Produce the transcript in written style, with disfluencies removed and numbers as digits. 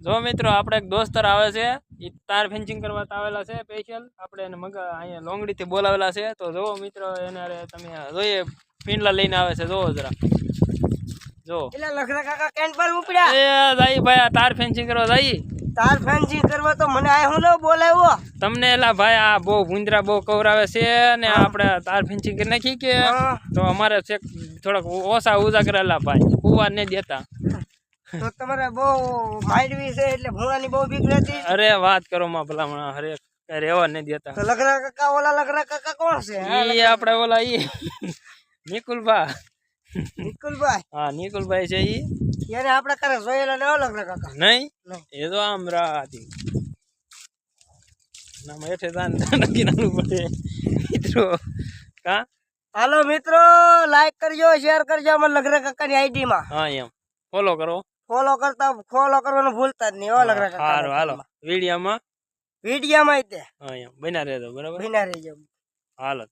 જો મિત્રો આપણે એક દોસ્તર આવે છે ઈ તાર ફેન્સિંગ કરવા આવેલા છે સ્પેશિયલ આપણે એને અહીંયા લોંગડી થી બોલાવેલા છે તો જો મિત્રો એને અરે તમે જોઈએ પીંડલા લઈને આવે છે જો જરા જો એટલે લખરા કાકા કેન પર ઉપડ્યા એ જાઈ ભાઈ આ તાર ફેન્સિંગ કરવા જાઈ તાર ફેન્સિંગ કરવા તો મને આ હું નો બોલાવ્યો તમને એલા ભાઈ આ બહુ ભૂંદરા બહુ કવરાવે છે ને આપણે તાર ફેન્સિંગ કરી નાખી કે તો અમારે છેક થોડાક ઓછા ઉજા કરેલા ભાઈ કુવા ને દેતા તો તમારે બહુ માઇડવી છે એટલે ભૂણાની બહુ બીક રહેતી અરે વાત કરો માં ભલામણા હરે કઈ રેવા નહીં દેતા તો લખરા કાકા ઓલા લખરા કાકા કોણ છે ઈ આપણે ઓલા ઈ નિકુલભા નિકુલભાઈ હા નિકુલભાઈ છે ઈ એને આપણે કરે જોયેલા ને લખરા કાકા નહીં એ તો આમ રાતી નામ એઠે દાન નક્કી નાનું પડે મિત્રો કા હાલો મિત્રો લાઈક કરજો શેર કરજો અમાર લખરા કાકાની આઈડી માં હા એમ ફોલો કરો ફોલો કરવાનું ભૂલતા જ નહીં ઓ લખરા કાકા સારું હાલો વિડીયોમાં વિડીયોમાં તે હા એમ બન્યા રહેજો બરાબર બિના રહેજો હાલો